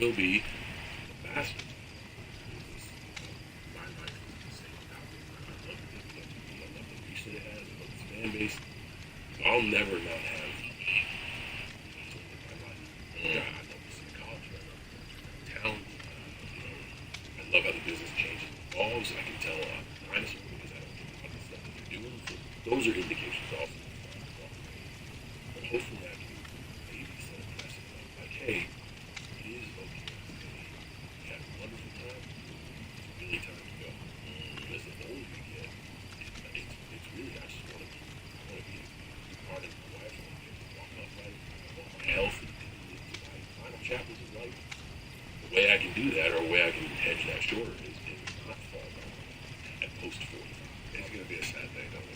will be the master. My life is the same without it. I love the WWE. I love the reach that it has. I love its fan base. I'll never not have my life. God, I love this in college. I love town. I love how the business changes and evolves. I can tell dinosaurs because I don't think about the stuff that they're doing. So those are indications also. But hopefully I can maybe set a precedent like, hey, it is okay. We had a wonderful time. It's really time to go. Because the older we get, it's really, I just want to be a part of my life. I want to be able to walk upright. I want my health and live to my final chapters of life. The way I can do that, or the way I can hedge that shorter, is not fall down at post 45. It's going to be a sad day, though.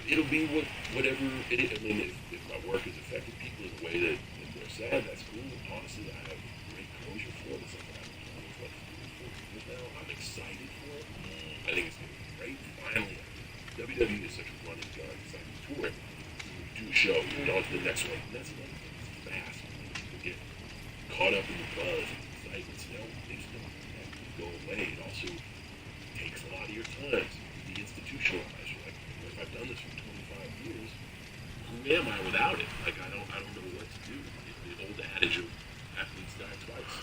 It'll be whatever it is. I mean, if my work has affected people in a way that they're sad, that's cool. Honestly, I have great closure for it. It's something I've been planning for like 4 years now. I'm excited for it. I think it's going to be great. Finally, WWE is such a running gun. It's like a tour. You do a show, you go on to the next one. And that's another thing. It's fast. People get caught up in the buzz and excitement. They just don't go away. It also takes a lot of your time to be institutionalized. I've done this for 25 years. Who am I without it? Like I don't know what to do. The old adage of athletes die twice.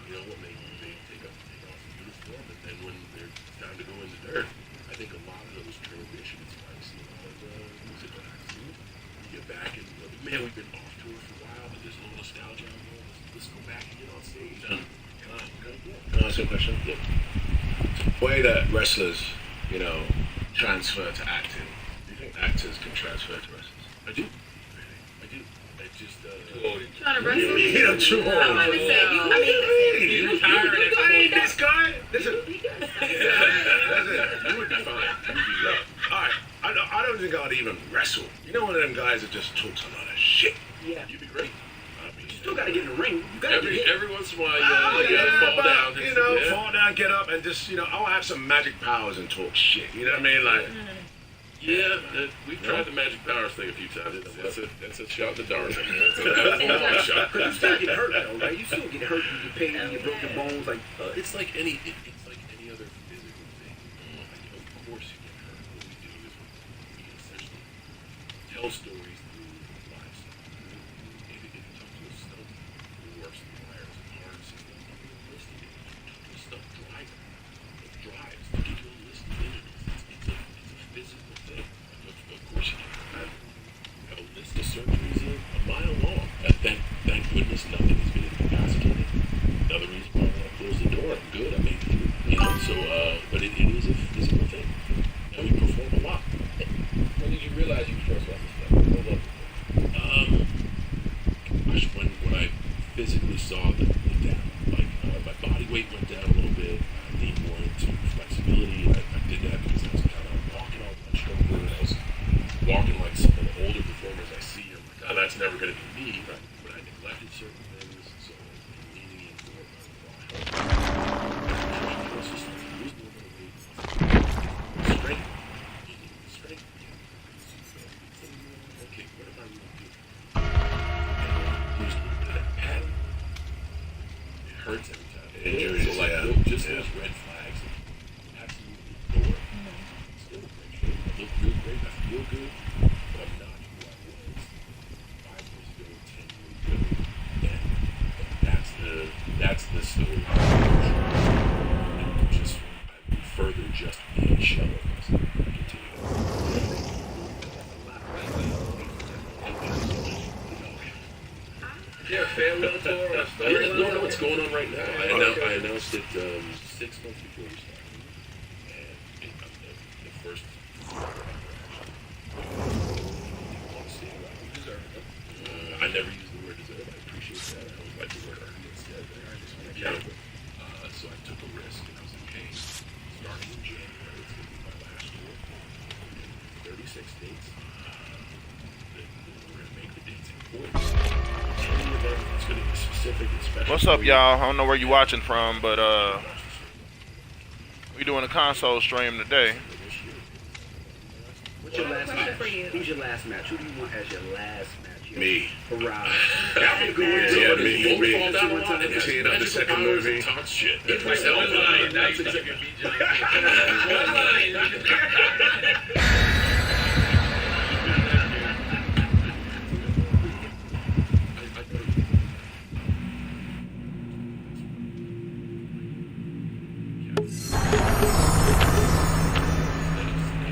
You know, when they take off the uniform, and then when it's time to go in the dirt. I think a lot of those transitions, I see a lot of music acts. You get back and man, we've been off tour for a while, but there's a little nostalgia out there. Let's go back and get on stage. Can I ask you a question? Yeah. The way that wrestlers, transfer to acting. Actors can transfer to wrestlers. I do. I just too old. Trying to wrestle? Yeah, too old. I'm about to say, You retired at 40. This guy? Listen. you would be fine. Look, alright, I don't think I'd even wrestle. You know one of them guys that just talks a lot of shit? Yeah. You'd be great. You still gotta get in the ring. You gotta get Every once in a while, you gotta fall down. Fall down, get up, and just, I want to have some magic powers and talk shit. You know what I mean? Like, yeah, we've tried the magic powers thing a few times. That's a shot in the dark. That's a long shot. But you still get hurt though, right? You still get hurt. You get pain. You broke your bones. Like it's like any other physical thing. Of course you get hurt. What we do is we essentially tell stories through lives. If you talk to a stunt who works in the wires and harnesses them, realistic. If you talk to a stunt driver that drives, they give you a list of entities. It's a physical thing. Of course you can. I have a list of surgeries a mile long. Thank goodness nothing has been incapacitated. Another reason why I closed the door. I'm good. I made it through. So, but it is a physical thing. And we perform a lot. when did you realize you first got this stuff? What was it? When I physically saw the down, like my body weight went down a little bit. I leaned more into flexibility. I did that because I was kind of walking all bunched over, and I was walking like some of the older performers I see. I'm like, oh, that's never going to be me. But I neglected certain things, so I'm leaning in more of strength. Okay, what am I going to do? Lose a little bit of that pattern. It hurts every time. Injuries, just those red flags. Absolutely ignore. Still a great shape. I look real great. I feel good. But I'm not who I was 5 years ago, 10 years ago. And that's the story. I further just being a shell of myself. I continue. Is there a farewell tour or a story? I don't know what's going on right now. I announced it 6 months before we started. And the first I never use the word deserve. I appreciate that. I always like the word earn instead. So I took a risk and I was like, hey, starting in January, it's going to be my last tour. 36 dates. We're going to make the dates important. It's going to be specific and special. What's up, y'all? I don't know where you watching from, but we doing a console stream today. What's your last name? match? for you. Who's your last match? Who do you want as your last match? Me. Hurrah. That'd be a good way to Yeah, do it. me. Both fall down a lot and has Seeing up the magical second powers movie. and talks shit. It's Like myself. one line, now you think you can beat John. One line.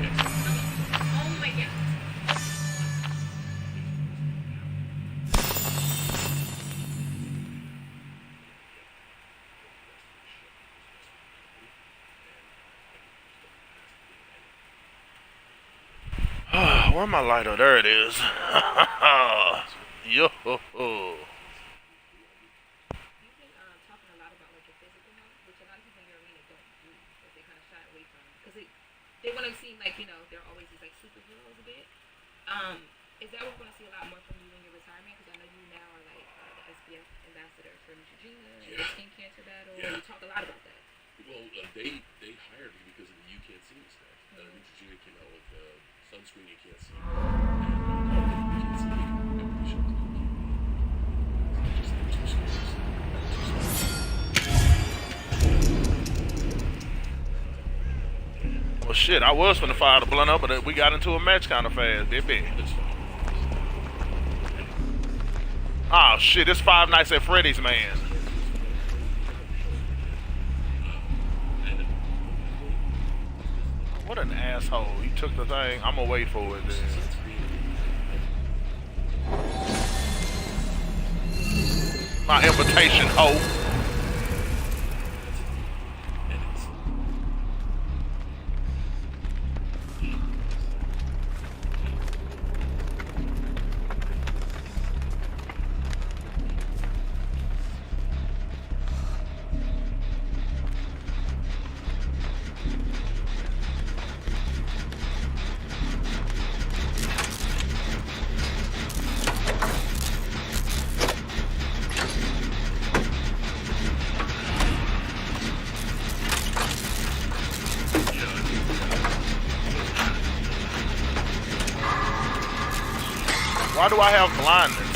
Oh my god. Where my lighter? There it is. Yo. You've been talking a lot about like your physical health, which a lot of people in your arena don't do, but they kind of shy away from because they want to seem like they're always these like superheroes a bit. Is that what we're going to see a lot more from you in your retirement? Because I know you now are like the SPF ambassador for Neutrogena and the skin cancer battle. Yeah. You talk a lot about that. Well, they hired me because of the You Can't See Me stuff. Neutrogena came out with sunscreen you can't see. And you can't see me. Everybody shows you can't. Just too scary. Well, shit, I was finna fire the blunt up, but we got into a match kind of fast, did we? That's fine. Oh, shit, it's Five Nights at Freddy's, man. What an asshole. You took the thing. I'm gonna wait for it, then. My invitation, ho. Why do I have blindness?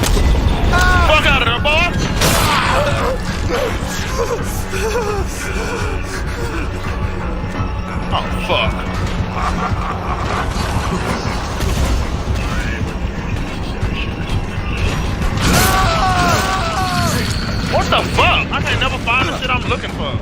Fuck out of there, boy! Oh, fuck. What the fuck? I can't never find the shit I'm looking for.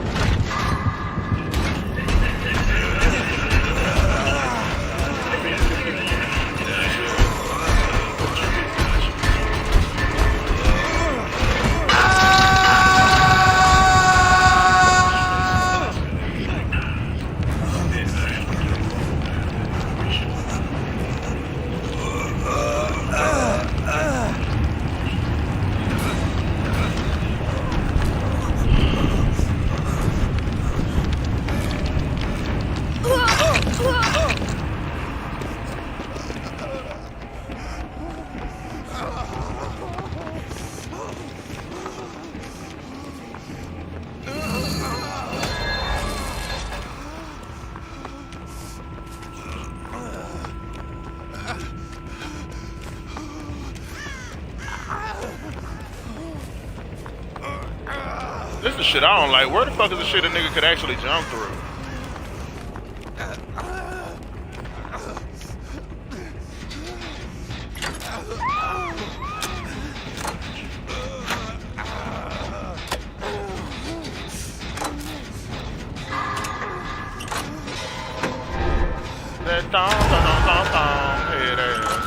This is shit I don't like. Where the fuck is the shit a nigga could actually jump through? That thong, head ass.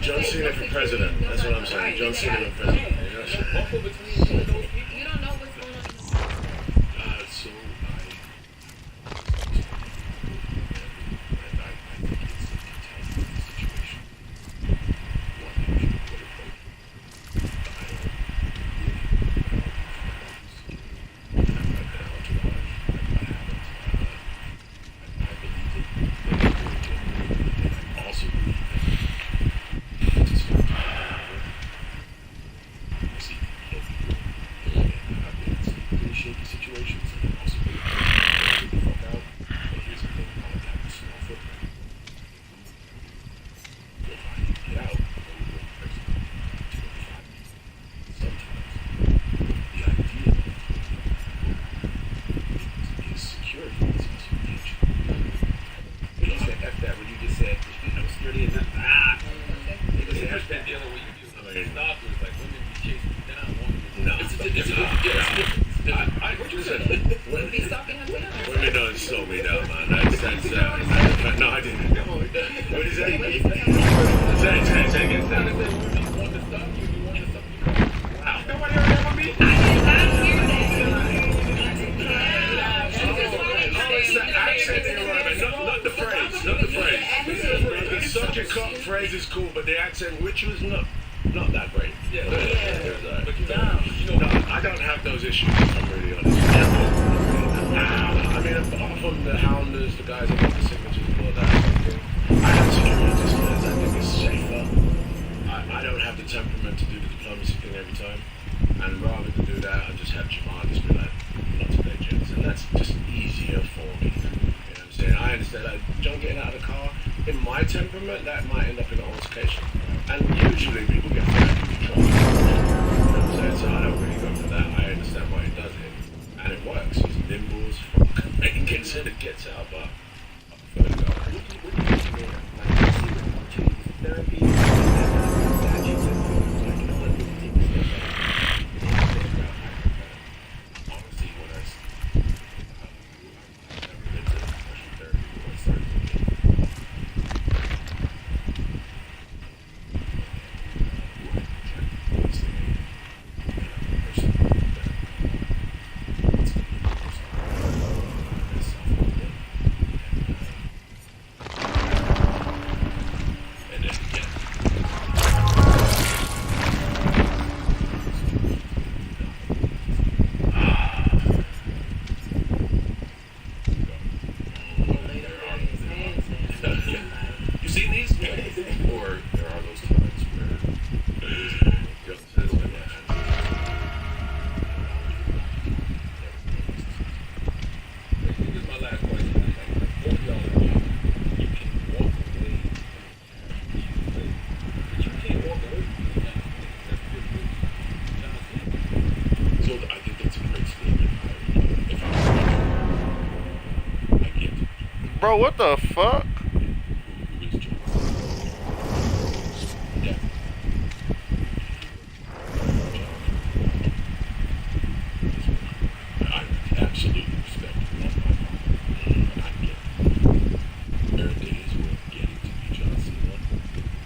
John Cena for president. That's what I'm saying. John Cena for president. You know? Buffle between one of those people. You don't know what's going on in the So I think it's a catastrophe situation. One that we should put it both. I don't really have an entourage. I haven't. I believe that they're very genuine. And I also believe that to start to I see people and I've been in some really shaky situations and I've also been able to get the fuck out. But here's the thing, I like to have a small footprint. If I can get out, I'm going to go person 25 people. Sometimes the idea is security is also attention. You said F that when you just said, I'm security and nothing. It's a different deal when you do stalkers, like women be chasing you down, women. No. It's a difference. Listen, Would be stalking him down. women don't slow me down, man. That's no, I didn't. What is that? Say again. Women want to stop you, you want to stop you. Wow. Nobody ever that with me? I did not hear It's the accent environment, not the phrase, not the phrase. The subject phrase is cool, but the accent, which was not that great. Yeah. But no, I don't have those issues, if I'm really honest. I mean, apart from the hounders, the guys that got the signatures and all that, I have security displays. I think it's safer. I don't have the temperament to do the diplomacy thing every time. And rather than do that, I just have Jamal just be like, not today, gents. And that's just easier for me. You know what I'm saying? I understand that John getting out of the car, in my temperament, that might end up in an altercation. And usually people get hurt in trouble. You know what I'm saying? So I don't really go for that. I understand why he does it. And it works. He's nimble as fuck. He gets in and gets out, but I prefer to go. Honestly, when I never been to professional therapy when I started looking and then again, you seen these? Or there are those times where This is my last question. Like, both y'all are young. You can walk away. But you can't walk away from the John Cena. So I think that's a great statement. If I get to Bro, what the fuck? who is John. Yeah. I absolutely respect and love my father. I get it. There are days when getting to be John Cena,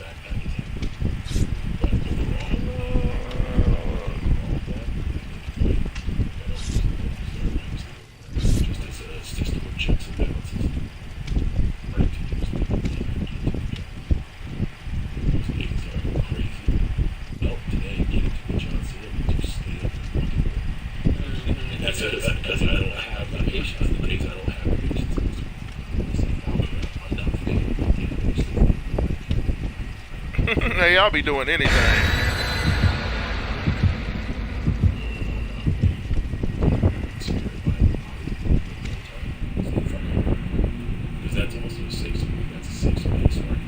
that is happening. But overall, just as a system of checks and balances. Right to do something, get to the job. Those days are crazy. Well, today, getting to be John Cena means you stay up and fucking work. And that's because I don't have the patience. The days I don't have the patience, it's like, I'm not fitting. Hey, I'll be doing anything. Because that's also a safe space. That's a safe space, right?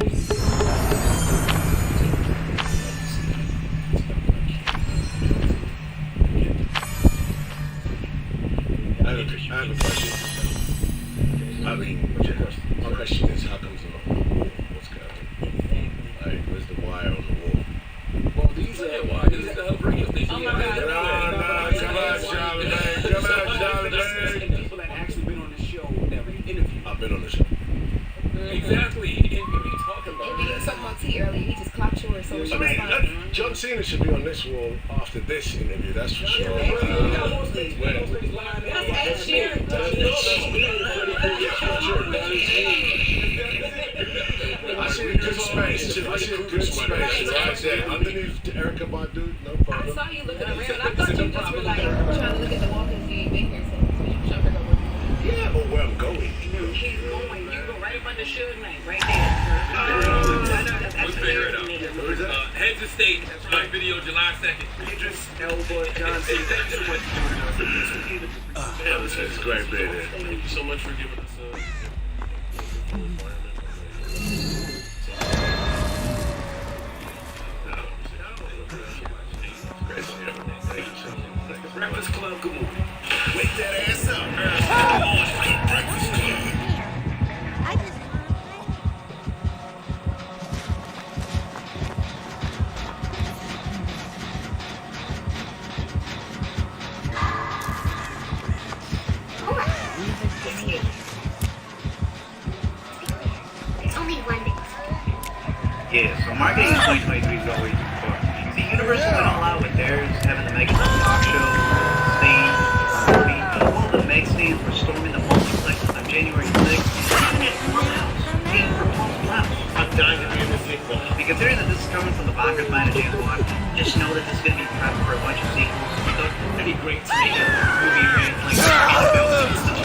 I have a question. I mean, my question is, how comes the wall? What's going on? Like, where's the wire on the wall? Well, these are why this is the radio station. Oh my God. Come on, Charlamagne. Come on, Charlamagne. People that actually been on the show that we interviewed. I've been on the show. Exactly. And we be talking about And we were talking about T earlier. He just clocked yours her, so she I was mean, fine. John Cena should be on this wall after this interview, that's for sure. That's Ed Sheeran. I see a good space. I see a good space right there. Underneath Erica Badu, no I problem. saw you looking around. I thought you just were like trying to look at the wall because you ain't been here, so you showed her the work. Yeah, but where I'm going. He's going, you go right up under Suge Knight, right there. Let's figure it out. Heads of State, Prime Video, July 2nd. Idris Elba, John Cena. Thank you so much for joining us. Yeah, it's great being here. Thank you so much for giving us a environment. Breakfast Club, good morning. Wake that ass up. Breakfast Club. I just It's only one thing. Yeah, so marketing in 2023 is always fun. See, Universal went all out with theirs, having the Megan talk show, stage, party, all the Meg stands were storming the multiplex on January 6th. And at Clubhouse, paying for Paul's blouse. I'm dying to be in the sequel. And considering that this is coming from the Baca's mind of James Wan, just know that this is going to be prepped for a bunch of sequels. So it's pretty great to make a movie fans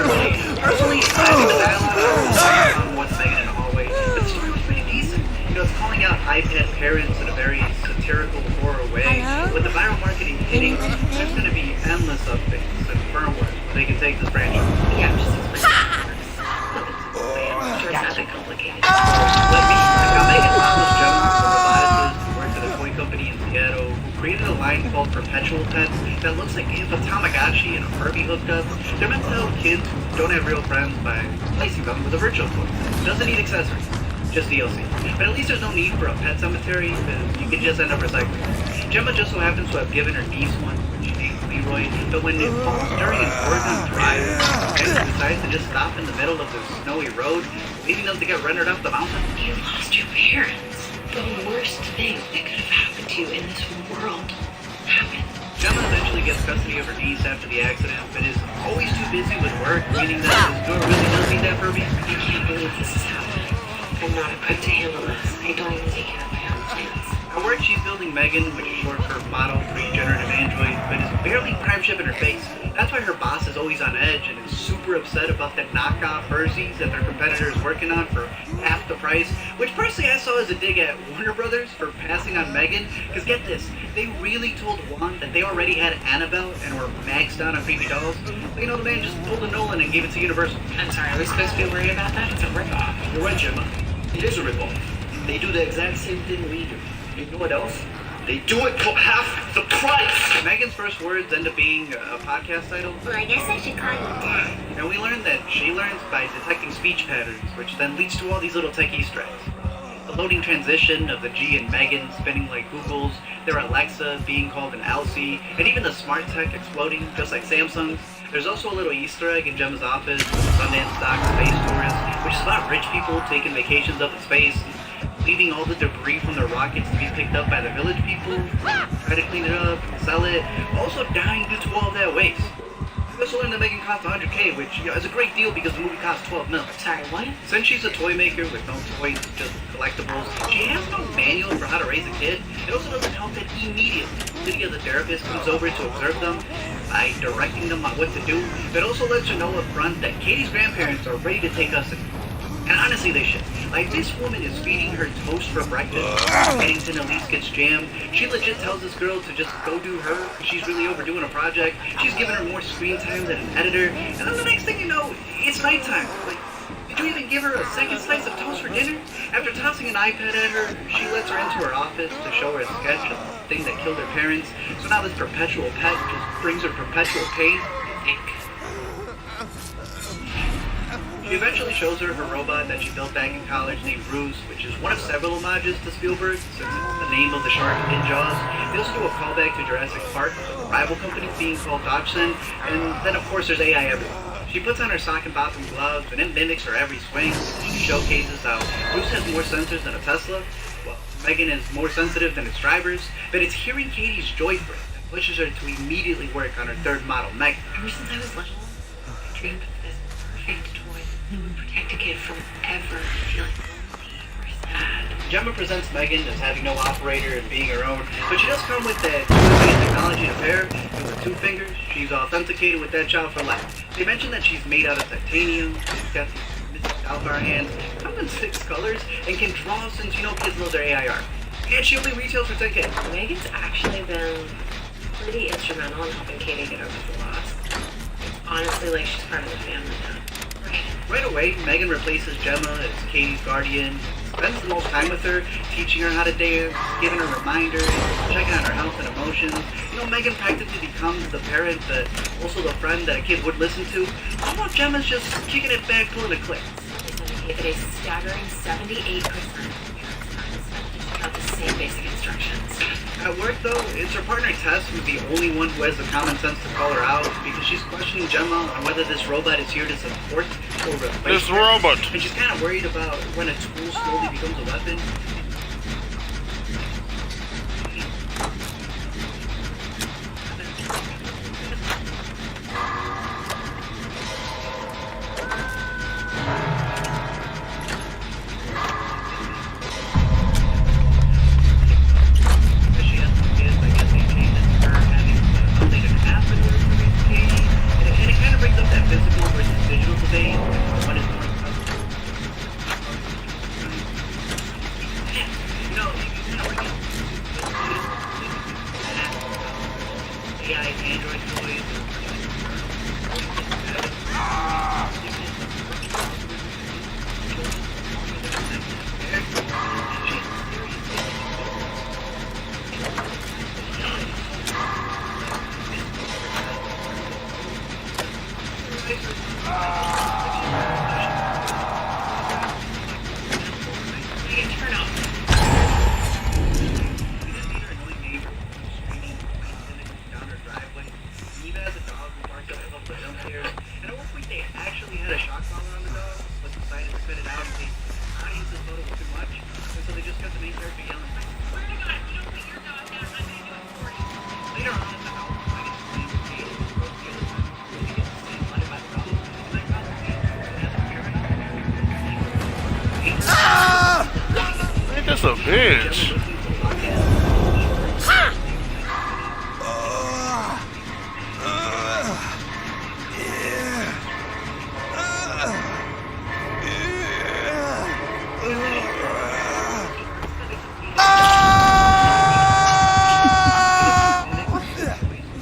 like personally, I think the dialogue on what's Megan in the hallway, but the story was pretty decent. You know, it's calling out iPad parents in a very satirical horror way. With the viral marketing hitting, there's going to be endless updates and firmware they can take this franchise. Yeah, just sure it's not that complicated. Like me, now Megan follows Jones, a roboticist who works at a toy company in Seattle, who created a line called Perpetual Pets that looks like if a Tamagotchi and a Furby hooked up. They're meant to help kids who don't have real friends by replacing them with a virtual toy. Doesn't need accessories, just DLC. But at least there's no need for a pet cemetery, because you can just end up recycling. Gemma just so happens to have given her niece one, which she named Leroy, but when it falls during an Oregon drive, Megan decides to just stop in the middle of the snowy road, leaving them to get rendered up the mountain. You lost your parents. The worst thing that could have happened to you in this world happened. Gemma eventually gets custody of her niece after the accident, but is always too busy with work, meaning that this girl really does need that Furby. I can't believe this is happening. I'm not equipped to handle this. I don't even take care of my own plans. At work, she's building Megan, which is short for Model 3 Generative Android, but is barely prime chip in her face. That's why her boss is always on edge and is super upset about the knockoff Fursies that their competitor is working on for half the price, which personally I saw as a dig at Warner Brothers for passing on Megan, because get this, they really told Juan that they already had Annabelle and were maxed out on creepy dolls. So, you know, the man just pulled a Nolan and gave it to Universal. I'm sorry, are we supposed to be worried about that? It's a ripoff. You're right, Gemma. It is a ripoff. They do the exact same thing we do. You know what else? They do it for half the price! Megan's first words end up being a podcast title. Well, I guess I should call you Dad. And we learned that she learns by detecting speech patterns, which then leads to all these little tech Easter eggs. The loading transition of the G in Megan spinning like Google's, their Alexa being called an Elsie, and even the smart tech exploding just like Samsung's. There's also a little Easter egg in Gemma's office, Sundance Dock Space Tourist, which is about rich people taking vacations up in space, leaving all the debris from their rockets to be picked up by the village people, try to clean it up, sell it, also dying due to all that waste. We also learned that Megan cost $100K, which is a great deal because the movie cost $12 million. Sorry, what? Since she's a toy maker with no toys, just collectibles, she has no manual for how to raise a kid. It also doesn't help that immediately Lydia, the therapist, comes over to observe them by directing them on what to do. It also lets her know up front that Katie's grandparents are ready to take custody. And honestly, they should. Like, this woman is feeding her toast for breakfast. Bennington at least gets jammed. She legit tells this girl to just go do her because she's really overdoing a project. She's giving her more screen time than an editor. And then the next thing you know, it's nighttime. Like, did you even give her a second slice of toast for dinner? After tossing an iPad at her, she lets her into her office to show her a sketch of the thing that killed her parents. So now this perpetual pet just brings her perpetual pain. She eventually shows her her robot that she built back in college named Bruce, which is one of several homages to Spielberg, since it's the name of the shark in Jaws. They also do a callback to Jurassic Park, the rival company being called Dodgson, and then of course there's AI everywhere. She puts on her sock and bottom gloves, and it mimics her every swing. She showcases how Bruce has more sensors than a Tesla. well, Megan is more sensitive than its drivers, but it's hearing Katie's joy for it that pushes her to immediately work on her third model, Megan. Ever since I was little, I dreamed of this perfect toy that would protect a kid from ever feeling lonely or sad. Gemma presents Megan as having no operator and being her own, but she does come with that two-way technology to pair, and with 2 fingers, she's authenticated with that child for life. They mentioned that she's made out of titanium, she's got these mystic Alpha hands, comes in 6 colors, and can draw since kids love their AI art. And she only retails for $10K. Megan's actually been pretty instrumental in helping Katie get over the loss. Honestly, like she's part of the family now. Right away, Megan replaces Gemma as Katie's guardian, spends the most time with her, teaching her how to dance, giving her reminders, checking on her health and emotions. Megan practically becomes the parent, but also the friend that a kid would listen to. All while Gemma's just kicking it back, pulling a clip. It is a staggering 78% of the same basic instructions. At work, though, it's her partner Tess who's the only one who has the common sense to call her out because she's questioning Gemma on whether this robot is here to support or replace This her. robot. And she's kind of worried about when a tool slowly becomes a weapon. Ain't this a bitch?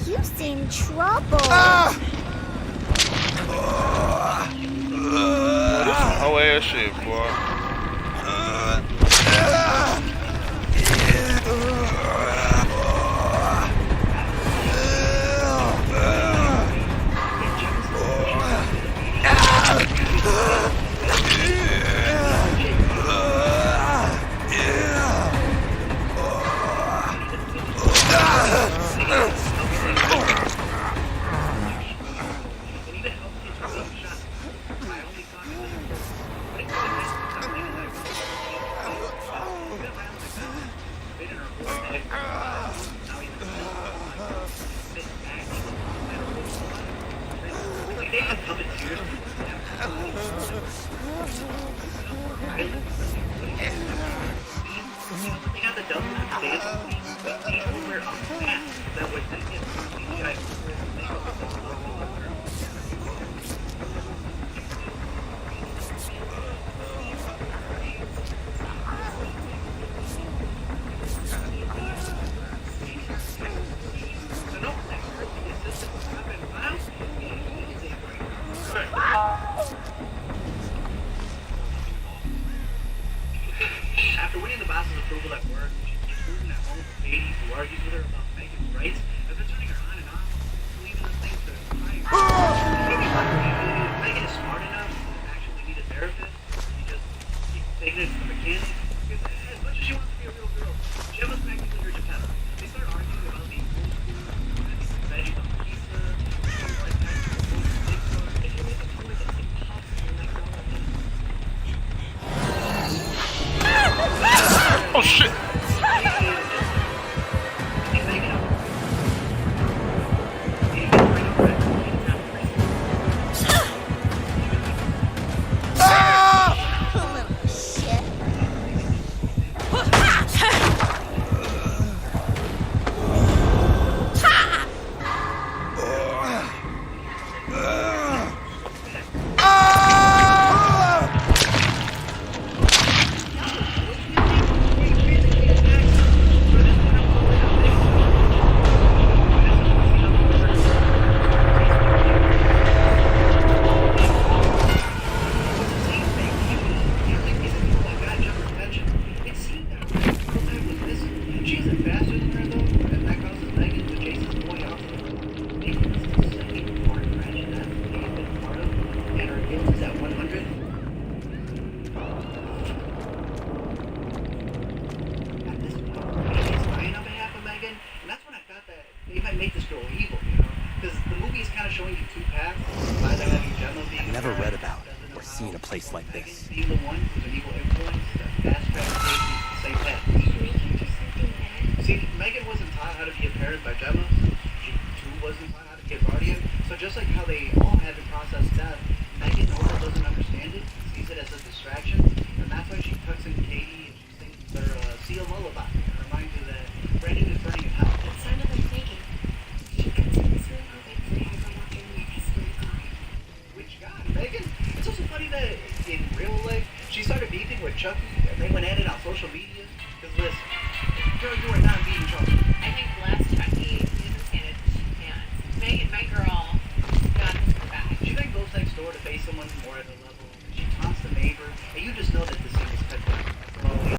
You're in trouble. This some whole ass shit, boy. After winning the boss's approval at work, she's moving at home with Katie, who argues with her about Megan's rights, as they're turning her on and off, believing this thing's to fire. Megan is smart enough to actually need a therapist. She just keeps taking it to the mechanic. Because as much as she wants to be a real girl, Gemma's practically her Geppetto. They start arguing about being old school, having veggies on pizza, like tactical big cars. They can make a toy that's impossible to make. Oh Oh shit! Little shit. I've never read about or seen a place like this. Evil one was an evil influence that fast tracked the same path. See, Megan wasn't taught how to be a parent by Gemma. She too wasn't taught how to be a guardian. So just like how they all had to process death, Megan also doesn't understand it, sees it as a distraction, and that's why she tucks in Katie and she sings her seal lullaby to remind her that Brandon is burning in hell. It sounded like Megan. She could see this room open for everyone during that history card. Which God, Megan? It's also funny that in real life, she started beefing with Chucky, and they went at it on social media. Because listen, girl, you are not beating Chucky. I think last Chucky didn't stand a chance. Megan, my girl, got this back. She then goes next door to face someone more at her level. She taunts the neighbor, and you just know that this scene is cut down.